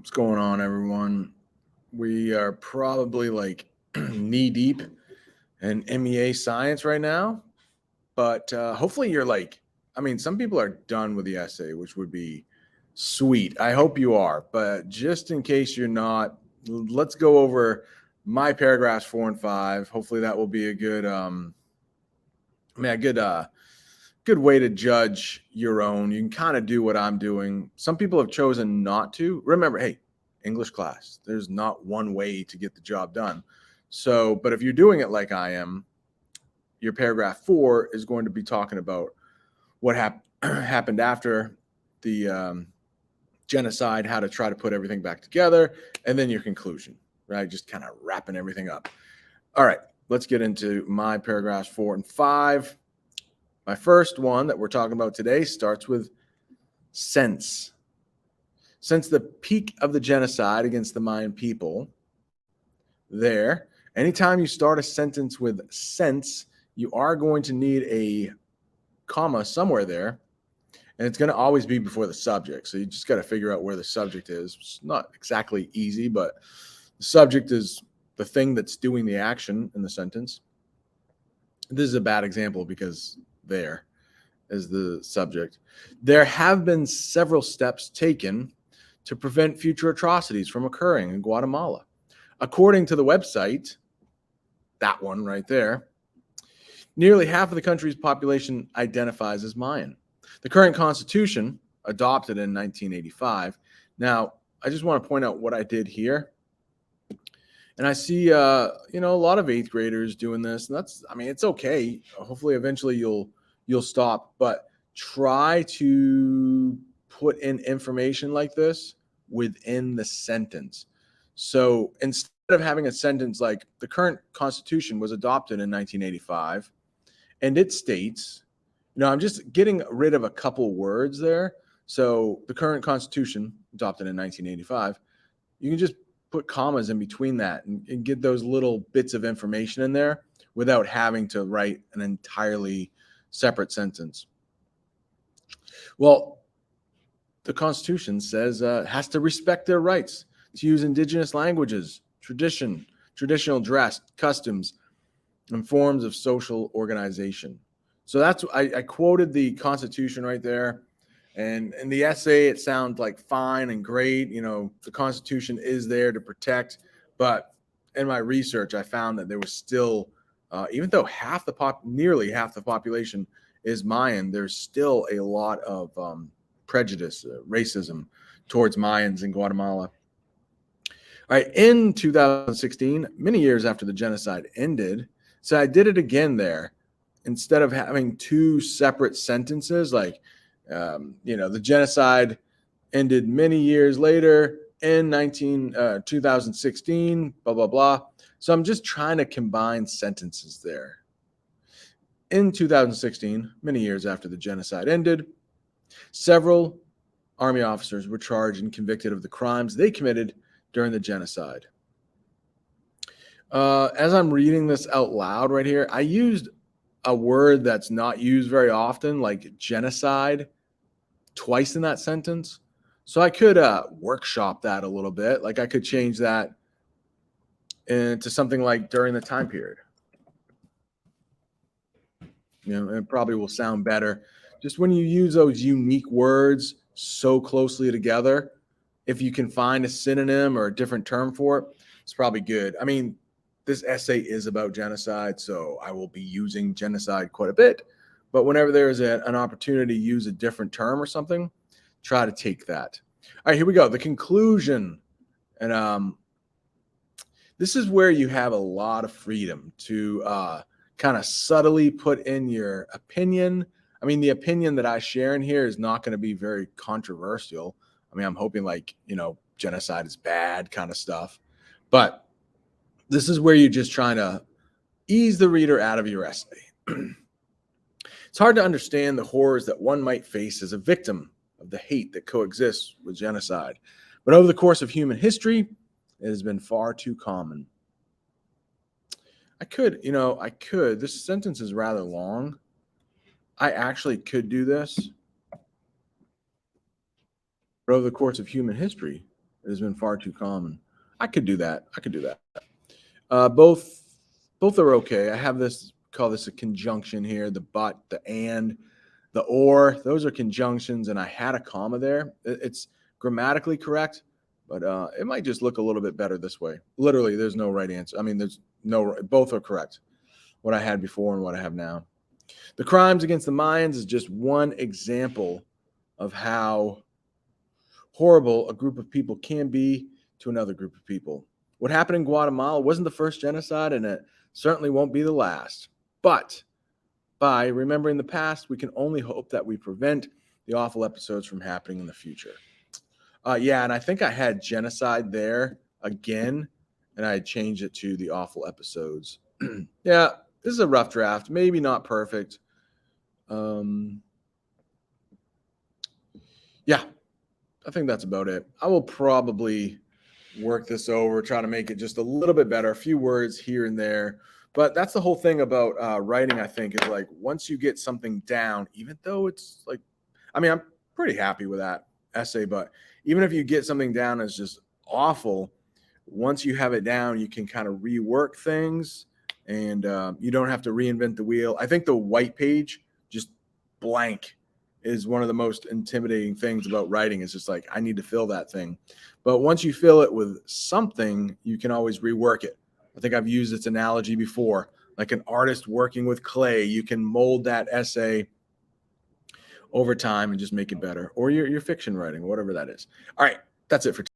What's going on, everyone? We are probably like knee deep in MEA science right now, but hopefully you're like, I mean, some people are done with the essay, which would be sweet. I hope you are, but just in case you're not, let's go over my paragraphs 4 and 5. Hopefully that will be a good, good way to judge your own. You can kind of do what I'm doing. Some people have chosen not to. Remember, hey, English class, there's not one way to get the job done. So, but if you're doing it like I am, your paragraph 4 is going to be talking about what happened after the genocide, how to try to put everything back together, and then your conclusion, right? Just kind of wrapping everything up. All right, let's get into my paragraphs 4 and 5. My first one that we're talking about today starts with since. Since the peak of the genocide against the Mayan people, anytime you start a sentence with since, you are going to need a comma somewhere there, and it's going to always be before the subject. So you just got to figure out where the subject is. It's not exactly easy, but the subject is the thing that's doing the action in the sentence. This is a bad example because there is the subject. There have been several steps taken to prevent future atrocities from occurring in Guatemala. According to the website, that one right there, nearly half of the country's population identifies as Mayan. The current constitution, adopted in 1985. Now, I just want to point out what I did here. And I see, a lot of eighth graders doing this. And it's okay. Hopefully, eventually you'll stop. But try to put in information like this within the sentence. So instead of having a sentence like the current constitution was adopted in 1985, and it states, I'm just getting rid of a couple words there. So the current constitution adopted in 1985, you can just put commas in between that and get those little bits of information in there without having to write an entirely separate sentence. Well, the Constitution says it has to respect their rights to use indigenous languages, traditional dress, customs, and forms of social organization. So that's I quoted the Constitution right there. And in the essay, it sounds like fine and great. The Constitution is there to protect. But in my research, I found that there was still, even though nearly half the population is Mayan, there's still a lot of prejudice, racism towards Mayans in Guatemala. All right, in 2016, many years after the genocide ended, so I did it again there. Instead of having two separate sentences, like, the genocide ended many years later in 2016, blah, blah, blah. So I'm just trying to combine sentences there. In 2016, many years after the genocide ended, several Army officers were charged and convicted of the crimes they committed during the genocide. As I'm reading this out loud right here, I used a word that's not used very often, like genocide, twice in that sentence. So I could workshop that a little bit. Like I could change that into something like during the time period. It probably will sound better. Just when you use those unique words so closely together, if you can find a synonym or a different term for it, it's probably good. I mean, this essay is about genocide, so I will be using genocide quite a bit. But whenever there's an opportunity to use a different term or something, try to take that. All right, here we go. The conclusion. And this is where you have a lot of freedom to kind of subtly put in your opinion. I mean, the opinion that I share in here is not going to be very controversial. I mean, I'm hoping genocide is bad kind of stuff. But this is where you're just trying to ease the reader out of your essay. It's hard to understand the horrors that one might face as a victim of the hate that coexists with genocide. But over the course of human history, it has been far too common. I could, this sentence is rather long. I actually could do this. But over the course of human history, It has been far too common. I could do that. Both are okay. I have this, call this a conjunction here. The but, the and, the or, those are conjunctions, and I had a comma there. It's grammatically correct, but it might just look a little bit better this way. Literally, there's no right answer. I mean, both are correct. What I had before and what I have now. The crimes against the Mayans is just one example of how horrible a group of people can be to another group of people. What happened in Guatemala wasn't the first genocide, and it certainly won't be the last. But by remembering the past, we can only hope that we prevent the awful episodes from happening in the future. Yeah, and I think I had genocide there again, and I had changed it to the awful episodes. Yeah, this is a rough draft. Maybe not perfect. Yeah, I think that's about it. I will probably work this over, try to make it just a little bit better, a few words here and there. But that's the whole thing about writing, I think, is like once you get something down, even though it's like, I mean, I'm pretty happy with that essay, but even if you get something down as just awful, once you have it down, you can kind of rework things and you don't have to reinvent the wheel. I think the white page, just blank, is one of the most intimidating things about writing. It's just like, I need to fill that thing. But once you fill it with something, you can always rework it. I think I've used this analogy before, like an artist working with clay. You can mold that essay over time and just make it better, or your fiction writing, whatever that is. All right, that's it for today.